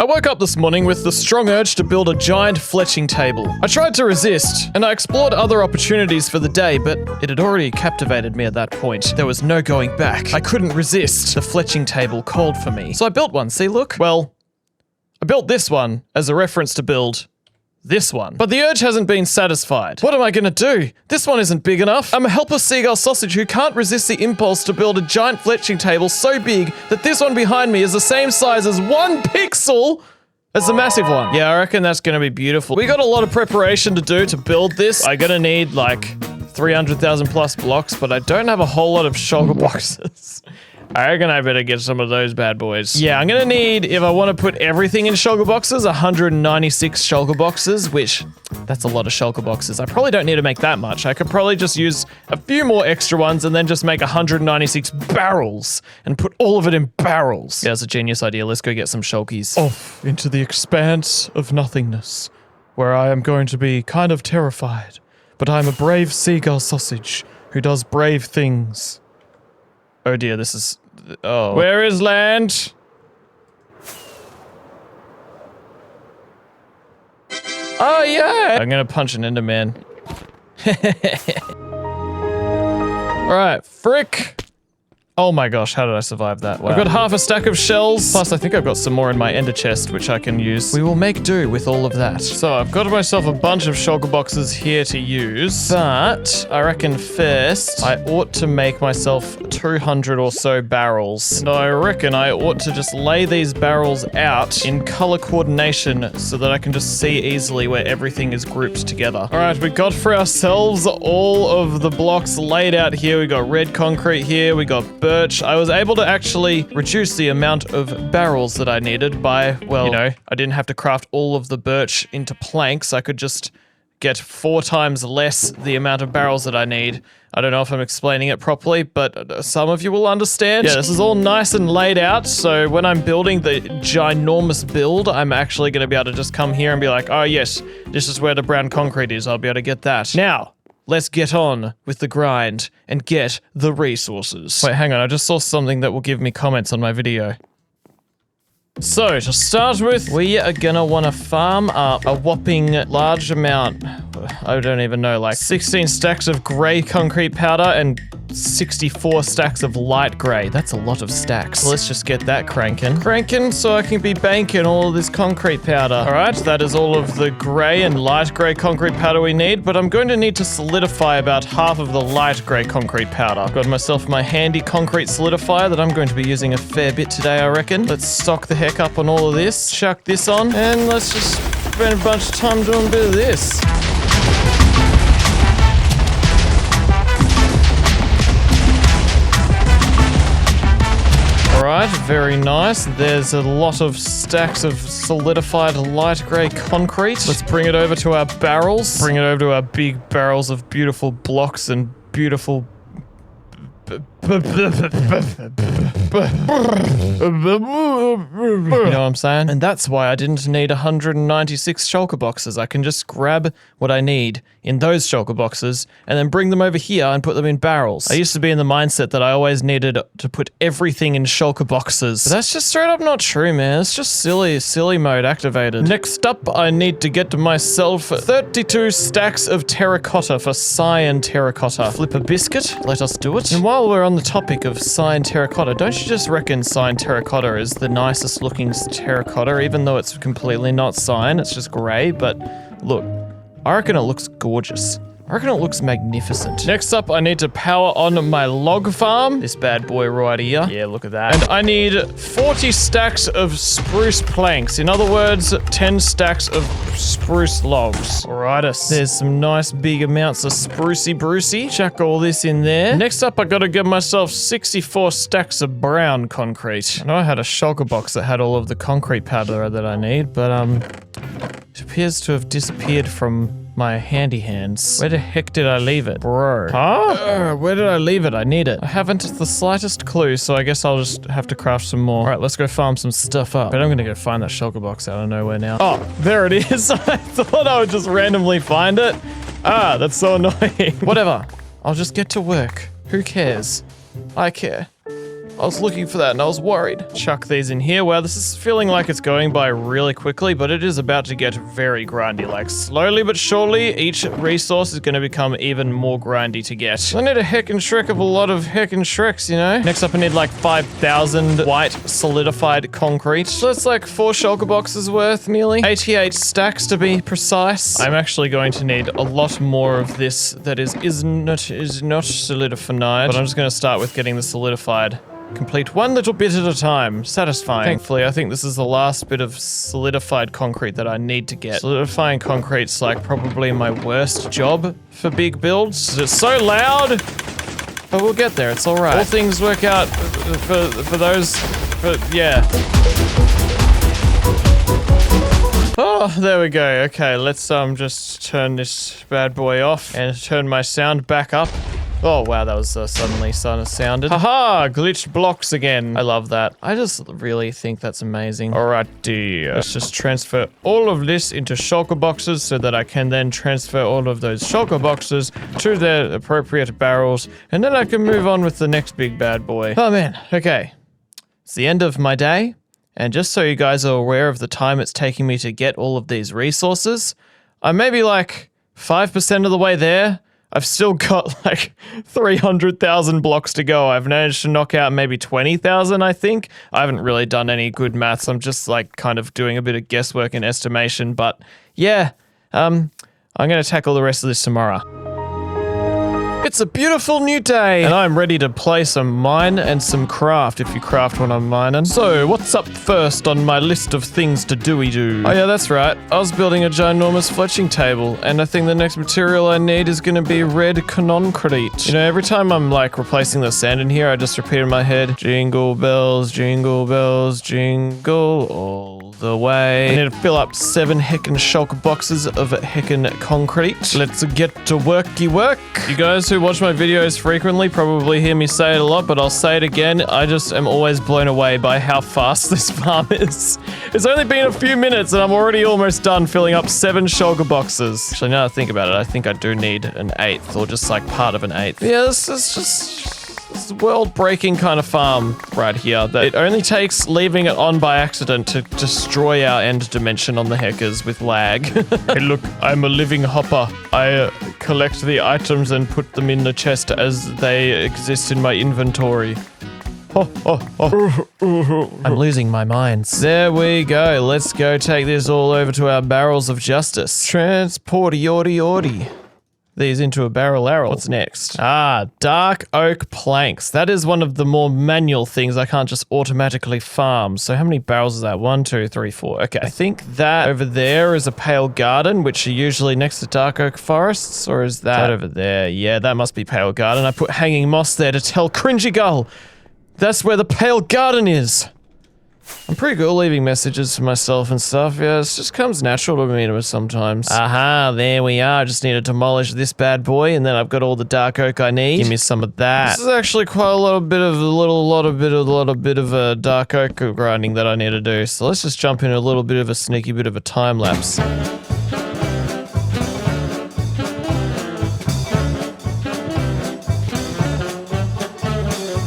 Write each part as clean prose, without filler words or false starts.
I woke up this morning with the strong urge to build a giant fletching table. I tried to resist, and I explored other opportunities for the day, but it had already captivated me at that point. There was no going back. I couldn't resist. The fletching table called for me. So I built one, see, look? Well, I built this one as a reference to build this one. But the urge hasn't been satisfied. What am I gonna do? This one isn't big enough. I'm a helpless seagull sausage who can't resist the impulse to build a giant fletching table so big that this one behind me is the same size as 1 pixel as the massive one. Yeah, I reckon that's gonna be beautiful. We got a lot of preparation to do to build this. I'm gonna need like 300,000 plus blocks, but I don't have a whole lot of shulker boxes. I reckon I better get some of those bad boys. Yeah, I'm gonna need, if I want to put everything in shulker boxes, 196 shulker boxes, which, that's a lot of shulker boxes. I probably don't need to make that much. I could probably just use a few more extra ones and then just make 196 barrels and put all of it in barrels. Yeah, that's a genius idea. Let's go get some shulkies. Off into the expanse of nothingness, where I am going to be kind of terrified, but I'm a brave seagull sausage who does brave things. Oh dear, this is... oh. Where is land? Oh yeah! I'm gonna punch an Enderman. Alright, frick! Oh my gosh, how did I survive that? Wow. I've got half a stack of shells, plus I think I've got some more in my ender chest, which I can use. We will make do with all of that. So I've got myself a bunch of shulker boxes here to use, but I reckon first I ought to make myself 200 or so barrels. And I reckon I ought to just lay these barrels out in color coordination so that I can just see easily where everything is grouped together. All right, we got for ourselves all of the blocks laid out here. We got red concrete here, we got birch. I was able to actually reduce the amount of barrels that I needed by, well, you know, I didn't have to craft all of the birch into planks. I could just get 4 times less the amount of barrels that I need. I don't know if I'm explaining it properly, but some of you will understand. Yeah, this is all nice and laid out, so when I'm building the ginormous build, I'm actually going to be able to just come here and be like, oh yes, this is where the brown concrete is. I'll be able to get that. Now, let's get on with the grind and get the resources. Wait, hang on, I just saw something that will give me comments on my video. So, to start with, we are gonna wanna farm up a whopping large amount. I don't even know, like 16 stacks of grey concrete powder and 64 stacks of light grey. That's a lot of stacks. So let's just get that cranking so I can be banking all of this concrete powder. All right, that is all of the grey and light grey concrete powder we need, but I'm going to need to solidify about half of the light grey concrete powder. I've got myself my handy concrete solidifier that I'm going to be using a fair bit today, I reckon. Let's stock the heck up on all of this, chuck this on, and let's just spend a bunch of time doing a bit of this. Alright, very nice. There's a lot of stacks of solidified light grey concrete. Let's bring it over to our barrels. Bring it over to our big barrels of beautiful blocks and beautiful... You know what I'm saying? And that's why I didn't need 196 shulker boxes. I can just grab what I need in those shulker boxes and then bring them over here and put them in barrels. I used to be in the mindset that I always needed to put everything in shulker boxes. But that's just straight up not true, man. It's just silly mode activated. Next up, I need to get to myself 32 stacks of terracotta for cyan terracotta. Flip a biscuit. Let us do it. And while we're on the topic of cyan terracotta, don't you just reckon cyan terracotta is the nicest looking terracotta, even though it's completely not cyan, it's just grey? But look, I reckon it looks gorgeous. I reckon it looks magnificent. Next up, I need to power on my log farm. This bad boy right here. Yeah, look at that. And I need 40 stacks of spruce planks. In other words, 10 stacks of spruce logs. Alrightus. There's some nice big amounts of sprucey brucey. Chuck all this in there. Next up, I gotta get myself 64 stacks of brown concrete. I know I had a shulker box that had all of the concrete powder that I need, but it appears to have disappeared from my handy hands. Where the heck did I leave it? Bro. Huh? Where did I leave it? I need it. I haven't the slightest clue, so I guess I'll just have to craft some more. Alright, let's go farm some stuff up. But I'm gonna go find that shulker box out of nowhere now. Oh, there it is. I thought I would just randomly find it. Ah, that's so annoying. Whatever. I'll just get to work. Who cares? I care. I was looking for that and I was worried. Chuck these in here. Wow, this is feeling like it's going by really quickly, but it is about to get very grindy. Like, slowly but surely, each resource is going to become even more grindy to get. I need a heckin' Shrek of a lot of heckin' Shreks, you know? Next up, I need like 5,000 white solidified concrete. So that's like 4 shulker boxes worth, nearly. 88 stacks to be precise. I'm actually going to need a lot more of this that is not solidified, but I'm just going to start with getting the solidified. Complete one little bit at a time. Satisfying. Thankfully, I think this is the last bit of solidified concrete that I need to get. Solidifying concrete's like probably my worst job for big builds. It's so loud, but we'll get there. It's all right. All things work out for those. Yeah. Oh, there we go. Okay, let's just turn this bad boy off and turn my sound back up. Oh wow, that was suddenly sounded. Haha, glitched blocks again. I love that. I just really think that's amazing. Alrighty, let's just transfer all of this into shulker boxes so that I can then transfer all of those shulker boxes to their appropriate barrels, and then I can move on with the next big bad boy. Oh man, okay. It's the end of my day, and just so you guys are aware of the time it's taking me to get all of these resources, I'm maybe like 5% of the way there. I've still got like 300,000 blocks to go. I've managed to knock out maybe 20,000, I think. I haven't really done any good maths. I'm just like kind of doing a bit of guesswork and estimation, but yeah, I'm going to tackle the rest of this tomorrow. It's a beautiful new day, and I'm ready to play some mine and some craft if you craft when I'm mining. So, what's up first on my list of things to do? Oh yeah, that's right. I was building a ginormous fletching table, and I think the next material I need is gonna be red concrete. You know, every time I'm like replacing the sand in here, I just repeat in my head, jingle bells, jingle all the way. I need to fill up 7 heckin' shulker boxes of heckin' concrete. Let's get to worky work. You guys who watch my videos frequently probably hear me say it a lot, but I'll say it again. I just am always blown away by how fast this farm is. It's only been a few minutes and I'm already almost done filling up 7 shulker boxes. Actually, now that I think about it, I think I do need an 8th, or just like part of an 8th. Yeah, this is just... It's a world-breaking kind of farm right here that it only takes leaving it on by accident to destroy our end dimension on the hackers with lag. Hey look, I'm a living hopper. I collect the items and put them in the chest as they exist in my inventory. I'm losing my mind. There we go. Let's go take this all over to our barrels of justice. Transporty-orty-orty. These into a barrel. What's next? Dark oak planks. That is one of the more manual things I can't just automatically farm. So how many barrels is that? 1, 2, 3, 4. Okay, I think that over there is a pale garden, which are usually next to dark oak forests, or is that over there? Yeah, that must be pale garden. I put hanging moss there to tell CringyGull that's where the pale garden is. I'm pretty good at leaving messages to myself and stuff. Yeah, it just comes natural to me sometimes. Aha, there we are. Just need to demolish this bad boy, and then I've got all the dark oak I need. Give me some of that. This is actually quite a lot bit of dark oak grinding that I need to do. So let's just jump in a little bit of a sneaky bit of a time lapse.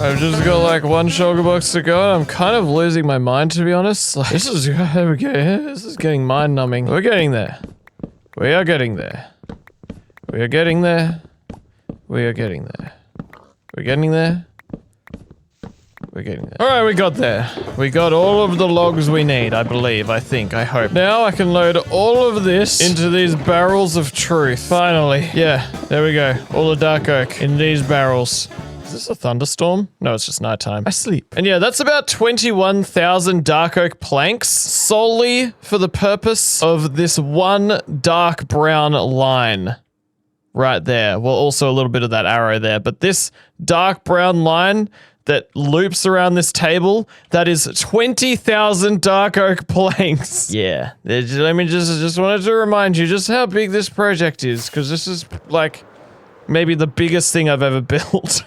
I've just got like 1 shulker box to go, and I'm kind of losing my mind, to be honest. Like, this is getting mind numbing. We're getting there. We are getting there. We are getting there. We are getting there. We're getting there. We're getting there. Alright, we got there. We got all of the logs we need, I believe, I think, I hope. Now I can load all of this into these barrels of truth. Finally. Yeah, there we go. All the dark oak in these barrels. Is this a thunderstorm? No, it's just nighttime. I sleep. And yeah, that's about 21,000 dark oak planks solely for the purpose of this one dark brown line right there. Well, also a little bit of that arrow there, but this dark brown line that loops around this table, that is 20,000 dark oak planks. Yeah, let me just wanted to remind you just how big this project is, because this is like maybe the biggest thing I've ever built.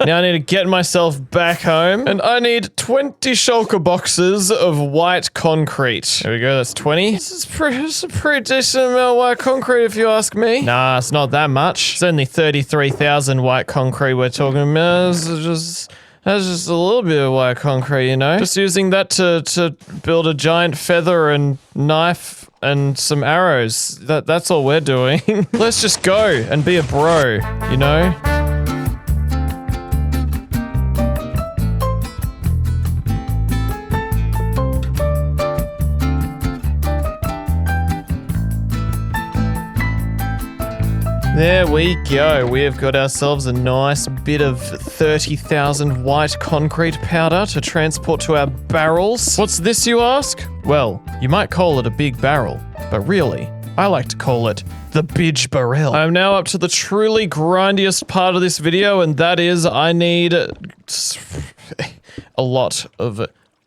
Now I need to get myself back home, and I need 20 shulker boxes of white concrete. There we go, that's 20. This is a pretty decent amount of white concrete if you ask me. Nah, it's not that much. It's only 33,000 white concrete we're talking about. It's just That's just a little bit of white concrete, you know? Just using that to build a giant feather and knife and some arrows. That's all we're doing. Let's just go and be a bro, you know? There we go. We have got ourselves a nice bit of 30,000 white concrete powder to transport to our barrels. What's this, you ask? Well, you might call it a big barrel, but really, I like to call it the Bidge Barrel. I'm now up to the truly grindiest part of this video, and that is I need a lot of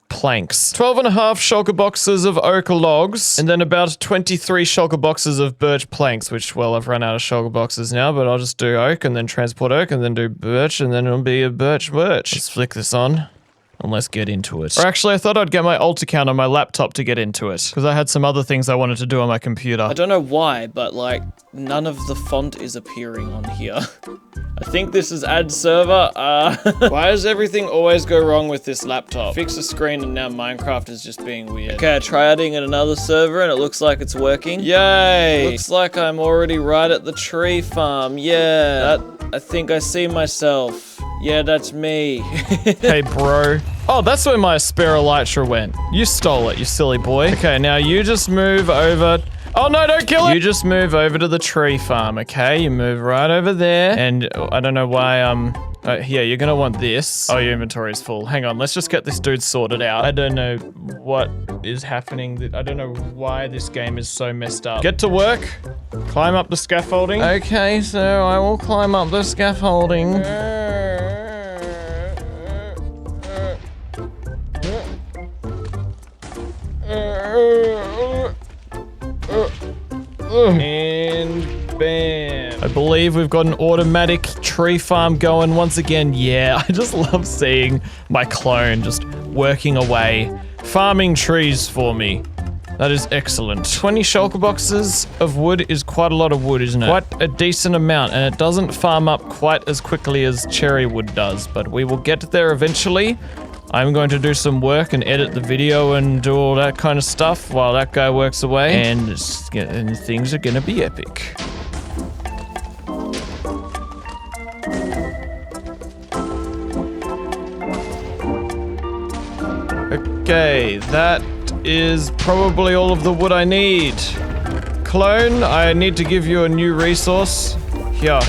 planks. 12.5 shulker boxes of oak logs, and then about 23 shulker boxes of birch planks, which, well, I've run out of shulker boxes now, but I'll just do oak, and then transport oak, and then do birch, and then it'll be a birch. Let's flick this on. And let's get into it. Or actually, I thought I'd get my alt account on my laptop to get into it, because I had some other things I wanted to do on my computer. I don't know why, but like, none of the font is appearing on here. I think this is ad server. Why does everything always go wrong with this laptop? Fix the screen and now Minecraft is just being weird. Okay, I try adding in another server and it looks like it's working. Yay! Looks like I'm already right at the tree farm. Yeah, I think I see myself. Yeah, that's me. Hey, bro. Oh, that's where my spare elytra went. You stole it, you silly boy. Okay, now you just move over. Oh no, don't kill it! You just move over to the tree farm, okay? You move right over there, and I don't know why, yeah, you're gonna want this. Oh, your inventory is full. Hang on, let's just get this dude sorted out. I don't know what is happening. I don't know why this game is so messed up. Get to work. Climb up the scaffolding. Okay, so I will climb up the scaffolding. And bam. I believe we've got an automatic tree farm going once again. Yeah, I just love seeing my clone just working away, farming trees for me. That is excellent. 20 shulker boxes of wood is quite a lot of wood, isn't it? Quite a decent amount, and it doesn't farm up quite as quickly as cherry wood does, but we will get there eventually. I'm going to do some work and edit the video and do all that kind of stuff while that guy works away, and things are gonna be epic. Okay, that is probably all of the wood I need. Clone, I need to give you a new resource. Here.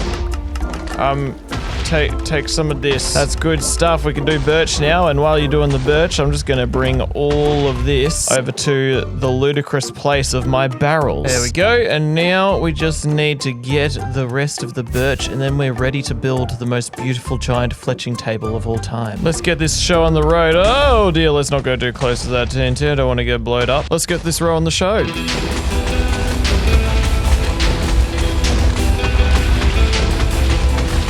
Take some of this. That's good stuff. We can do birch now, and while you're doing the birch, I'm just gonna bring all of this over to the ludicrous place of my barrels. There we go, and now we just need to get the rest of the birch, and then we're ready to build the most beautiful giant fletching table of all time. Let's get this show on the road. Oh dear, let's not go too close to that TNT. I don't want to get blowed up. Let's get this row on the show.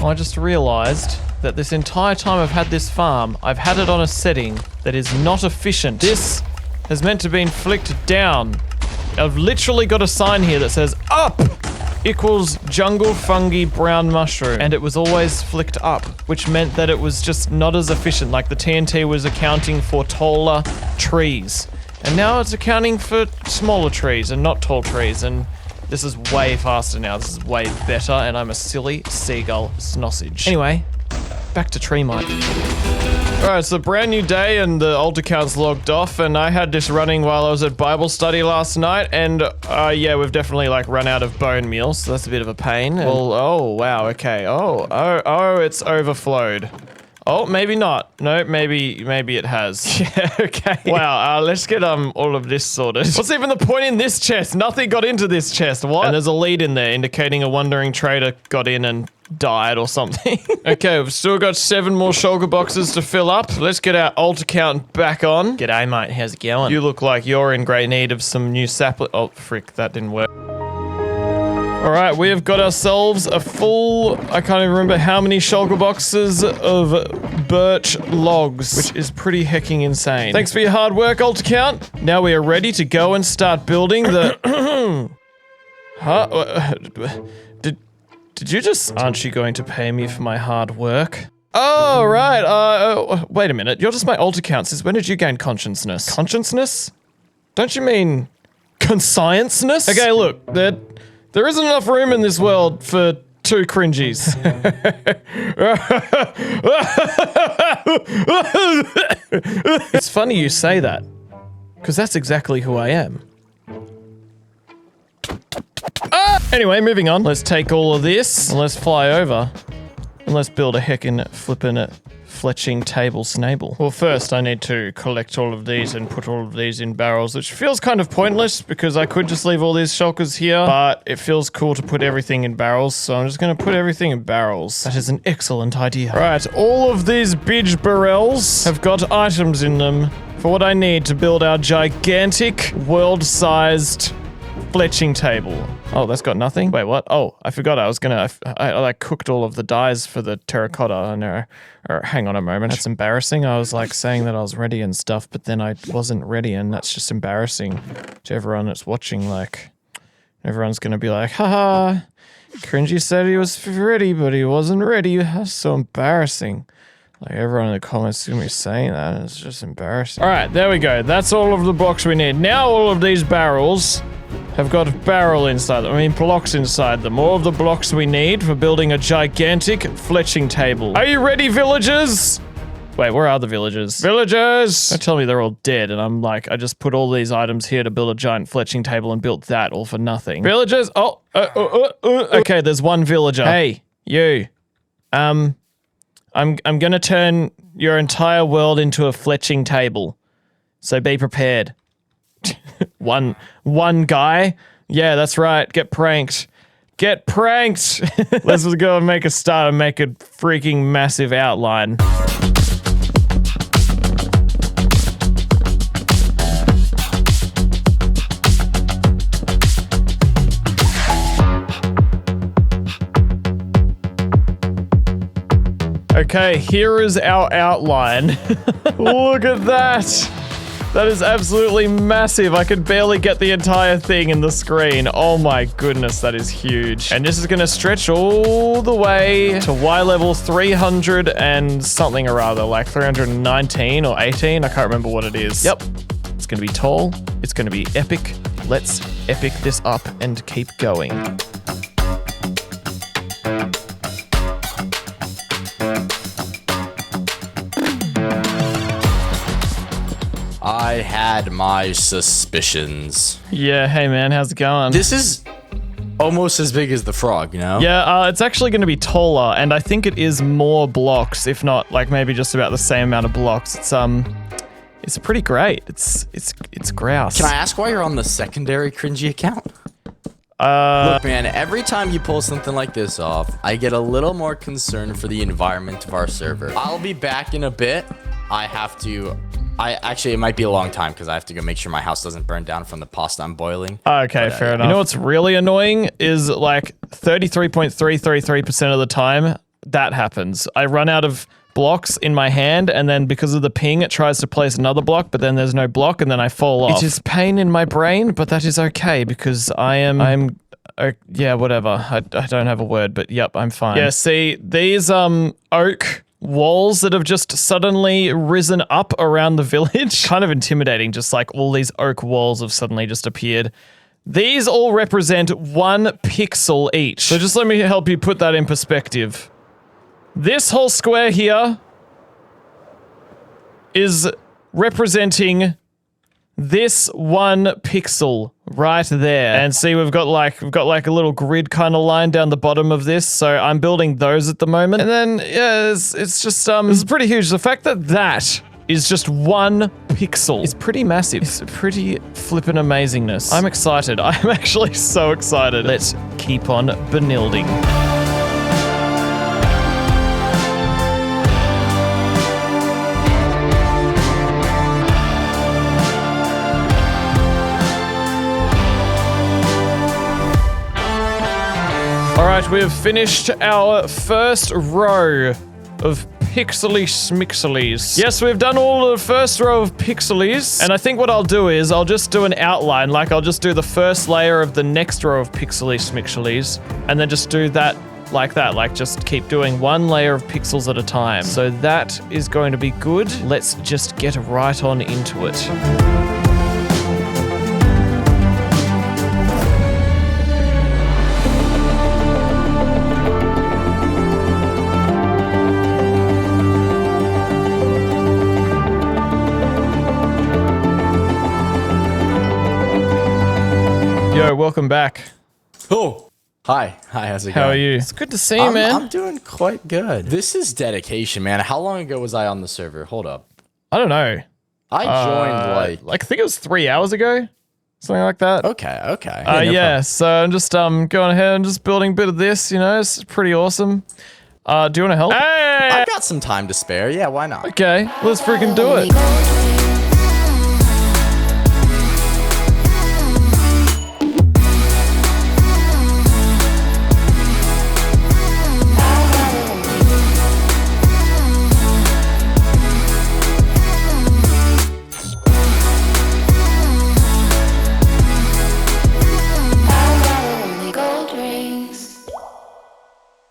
I just realized that this entire time I've had this farm, I've had it on a setting that is not efficient. This has meant to be flicked down. I've literally got a sign here that says up equals jungle fungi brown mushroom, and it was always flicked up, which meant that it was just not as efficient. Like the TNT was accounting for taller trees, and now it's accounting for smaller trees and not tall trees, and this is way faster now. This is way better, and I'm a silly seagull snossage. Anyway, back to tree mine. Alright, so brand new day, and the alt account's logged off, and I had this running while I was at Bible study last night, and yeah, we've definitely like run out of bone meal, so that's a bit of a pain. Well, oh wow, okay. Oh, it's overflowed. Oh, maybe not. No, maybe it has. Yeah, okay. Wow, let's get all of this sorted. What's even the point in this chest? Nothing got into this chest. What? And there's a lead in there indicating a wandering trader got in and died or something. Okay, we've still got 7 more shulker boxes to fill up. Let's get our alt account back on. G'day, mate. How's it going? You look like you're in great need of some new sapling. Oh, frick, that didn't work. All right, we have got ourselves a full, I can't even remember how many shulker boxes of birch logs, which is pretty hecking insane. Thanks for your hard work, alt account. Now we are ready to go and start building the... Huh? Did you just... Aren't you going to pay me for my hard work? Oh, right. Wait a minute. You're just my alt account. Since when did you gain consciousness? Consciousness? Don't you mean conscience-ness? Okay, look. There isn't enough room in this world for 2 cringies. It's funny you say that, because that's exactly who I am. Anyway, moving on. Let's take all of this and let's fly over and let's build a heckin' flippin' Fletching Table snable. Well, first I need to collect all of these and put all of these in barrels, which feels kind of pointless because I could just leave all these shulkers here, but it feels cool to put everything in barrels, so I'm just gonna put everything in barrels. That is an excellent idea. Right, all of these bidge barrels have got items in them for what I need to build our gigantic, world-sized Fletching Table. Oh, that's got nothing? Wait, what? Oh, I forgot I was gonna, I like cooked all of the dyes for the terracotta and hang on a moment. That's embarrassing. I was like saying that I was ready and stuff, but then I wasn't ready, and that's just embarrassing to everyone that's watching. Like, everyone's gonna be like, haha, Cringy said he was ready, but he wasn't ready. That's so embarrassing. Like, everyone in the comments is gonna be saying that. It's just embarrassing. All right, there we go. That's all of the blocks we need. Now all of these barrels have got barrel inside them. I mean, blocks inside them. All of the blocks we need for building a gigantic Fletching Table. Are you ready, villagers? Wait, where are the villagers? Villagers! Don't tell me they're all dead, and I'm like, I just put all these items here to build a giant Fletching Table and built that all for nothing. Villagers! Oh, okay, there's one villager. Hey, you. I'm gonna turn your entire world into a Fletching Table. So be prepared. One guy? Yeah, that's right. Get pranked. Get pranked! Let's just go and make a start and make a freaking massive outline. Okay, here is our outline. Look at that! That is absolutely massive. I could barely get the entire thing in the screen. Oh my goodness, that is huge. And this is gonna stretch all the way to Y level 300 and something or other, like 319 or 18. I can't remember what it is. Yep. It's gonna be tall. It's gonna be epic. Let's epic this up and keep going. I had my suspicions. Yeah, hey man, how's it going? This is almost as big as the frog, you know? Yeah, it's actually going to be taller, and I think it is more blocks, if not, like, maybe just about the same amount of blocks. It's pretty great. It's grouse. Can I ask why you're on the secondary cringy account? Look, man, every time you pull something like this off, I get a little more concerned for the environment of our server. I'll be back in a bit. Actually, it might be a long time because I have to go make sure my house doesn't burn down from the pasta I'm boiling. Okay, fair enough. You know what's really annoying is like 33.333% of the time that happens. I run out of blocks in my hand, and then because of the ping, it tries to place another block, but then there's no block, and then I fall off. It is pain in my brain, but that is okay because yeah, whatever. I don't have a word, but yep, I'm fine. Yeah, see, these oak walls that have just suddenly risen up around the village. Kind of intimidating, just like all these oak walls have suddenly just appeared. These all represent 1 pixel each. So just let me help you put that in perspective. This whole square here is representing this 1 pixel right there. And see, we've got like a little grid kind of line down the bottom of this. So I'm building those at the moment. And then, yeah, it's just, this is pretty huge. The fact that that is just 1 pixel is pretty massive. It's pretty flippin' amazingness. I'm excited. I'm actually so excited. Let's keep on benilding. Alright, we have finished our first row of pixely smixelies. Yes, we've done all the first row of pixelies, and I think what I'll do is I'll just do an outline, like I'll just do the first layer of the next row of pixely smixelies, and then just do that like that. Like just keep doing one layer of pixels at a time. So that is going to be good. Let's just get right on into it. Yo, welcome back. Oh, hi, how's it going? How are you? It's good to see you, man. I'm doing quite good. This is dedication, man. How long ago was I on the server? Hold up. I don't know. I joined like I think it was 3 hours ago, something like that. Okay. Yeah. So I'm just going ahead and just building a bit of this. You know, it's pretty awesome. Do you want to help? Hey! I've got some time to spare. Yeah, why not? Okay, let's freaking do it.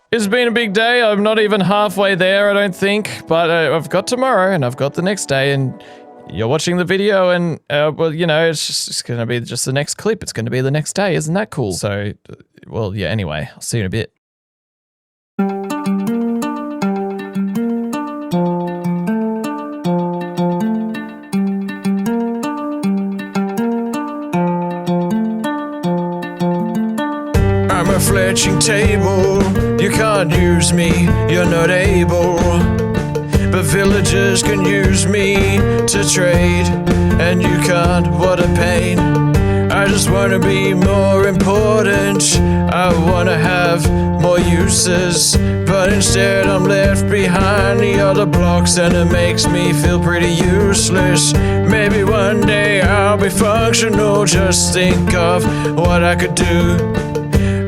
It's been a big day. I'm not even halfway there, I don't think. But I've got tomorrow, and I've got the next day, and you're watching the video, and, well, you know, it's going to be just the next clip. It's going to be the next day. Isn't that cool? So, well, yeah, anyway, I'll see you in a bit. I'm a fletching table. You can't use me, you're not able. But villagers can use me to trade, and you can't, what a pain. I just wanna be more important. I wanna have more uses, but instead I'm left behind the other blocks, and it makes me feel pretty useless. Maybe one day I'll be functional. Just think of what I could do.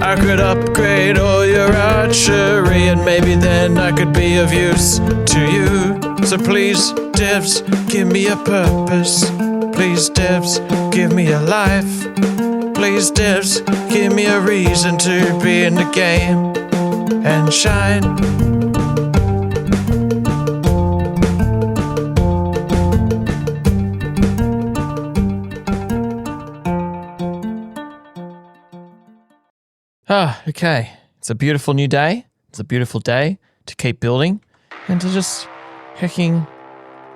I could upgrade all your archery, and maybe then I could be of use to you. So please, devs, give me a purpose. Please, devs, give me a life. Please, devs, give me a reason to be in the game and shine. Okay. It's a beautiful new day. It's a beautiful day to keep building and to just hecking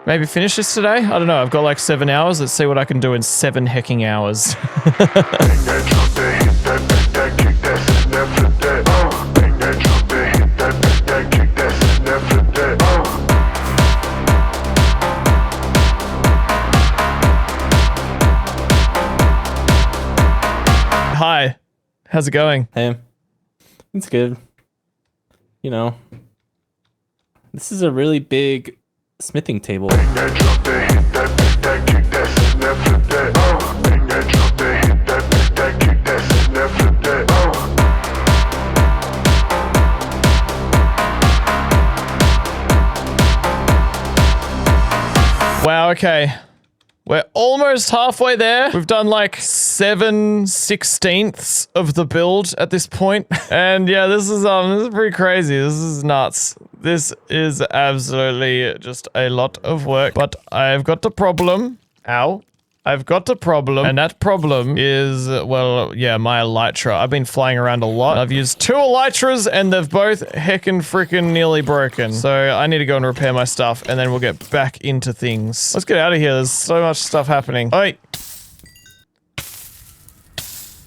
maybe finish this today. I don't know. I've got like 7 hours. Let's see what I can do in 7 hecking hours. Hi. How's it going? Hey, it's good. You know, this is a really big smithing table. Wow, okay. We're almost halfway there. We've done like 7/16 of the build at this point. And yeah, this is pretty crazy. This is nuts. This is absolutely just a lot of work. But I've got a problem. Ow. I've got a problem, and that problem is, well, yeah, my elytra. I've been flying around a lot. I've used 2 elytras, and they've both heckin' frickin' nearly broken. So I need to go and repair my stuff, and then we'll get back into things. Let's get out of here. There's so much stuff happening. Oi!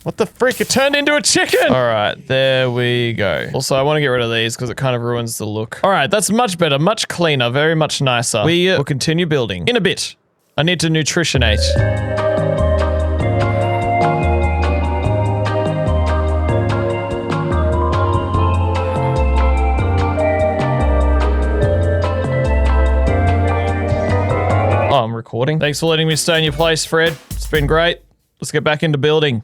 What the freak? It turned into a chicken! Alright, there we go. Also, I want to get rid of these because it kind of ruins the look. Alright, that's much better, much cleaner, very much nicer. We will continue building in a bit. I need to nutritionate. Oh, I'm recording. Thanks for letting me stay in your place, Fred. It's been great. Let's get back into building.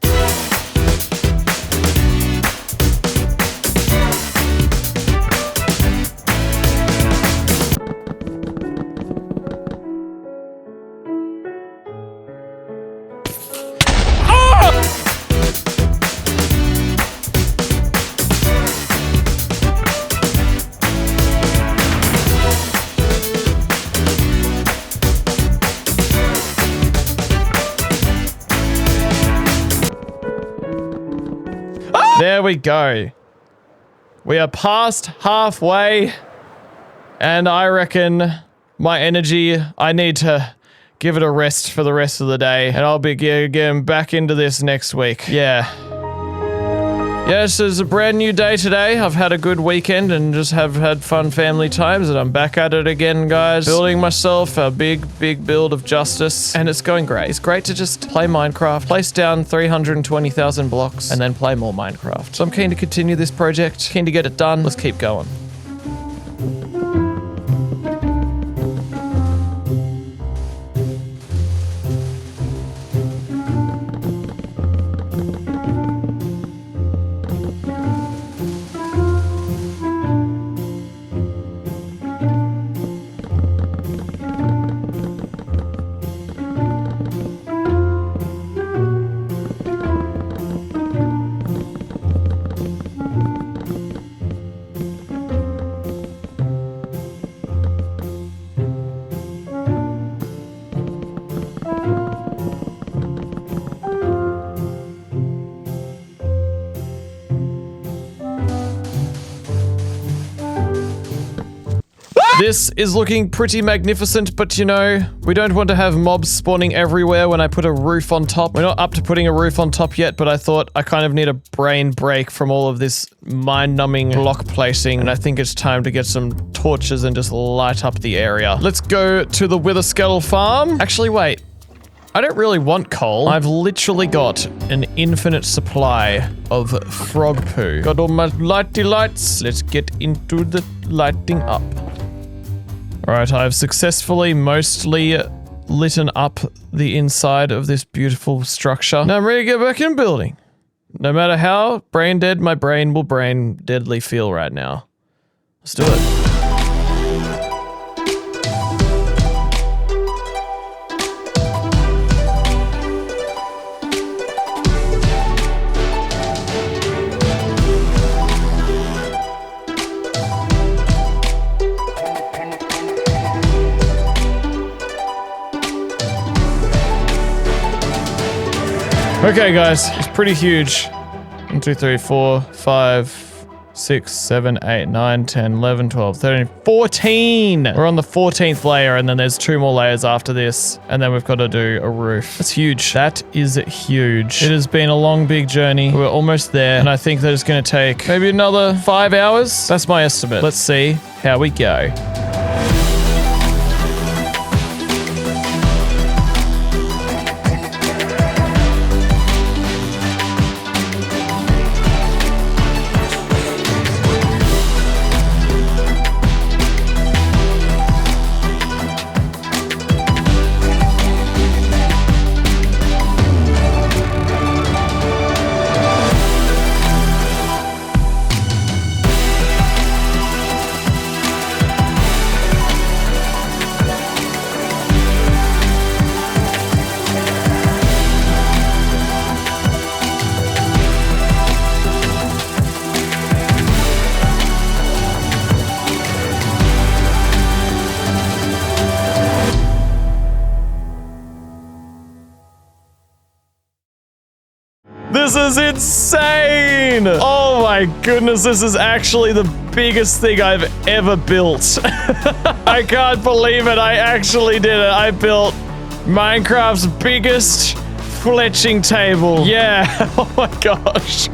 There we go. We are past halfway. And I reckon my energy, I need to give it a rest for the rest of the day. And I'll be getting back into this next week. Yeah. Yes, it's a brand new day today. I've had a good weekend and just have had fun family times, and I'm back at it again, guys. Building myself a big build of justice, and it's going great. It's great to just play Minecraft, place down 320,000 blocks, and then play more Minecraft. So I'm keen to continue this project, keen to get it done. Let's keep going. This is looking pretty magnificent, but you know, we don't want to have mobs spawning everywhere when I put a roof on top. We're not up to putting a roof on top yet, but I thought I kind of need a brain break from all of this mind-numbing block placing, and I think it's time to get some torches and just light up the area. Let's go to the Witherskell farm. Actually, wait. I don't really want coal. I've literally got an infinite supply of frog poo. Got all my lighty lights. Let's get into the lighting up. Alright, I've successfully mostly lit up the inside of this beautiful structure. Now I'm ready to get back in building. No matter how brain dead my brain will brain deadly feel right now. Let's do it. Okay, guys, it's pretty huge. 1, 2, 3, 4, 5, 6, 7, 8, 9, 10, 11, 12, 13, 14! We're on the 14th layer, and then there's 2 more layers after this, and then we've got to do a roof. That's huge. That is huge. It has been a long, big journey. We're almost there, and I think that it's going to take maybe another 5 hours. That's my estimate. Let's see how we go. This is insane! Oh my goodness, this is actually the biggest thing I've ever built. I can't believe it, I actually did it. I built Minecraft's biggest fletching table. Yeah, oh my gosh.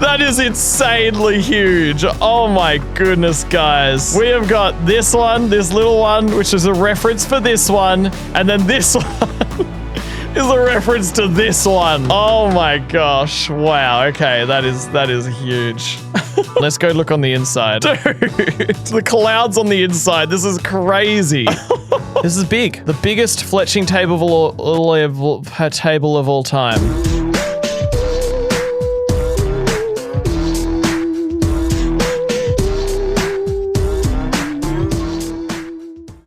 That is insanely huge. Oh my goodness, guys. We have got this one, this little one, which is a reference for this one, and then this one is a reference to this one. Oh my gosh. Wow. Okay, that is huge. Let's go look on the inside. Dude, the clouds on the inside. This is crazy. This is big. The biggest fletching table of all time.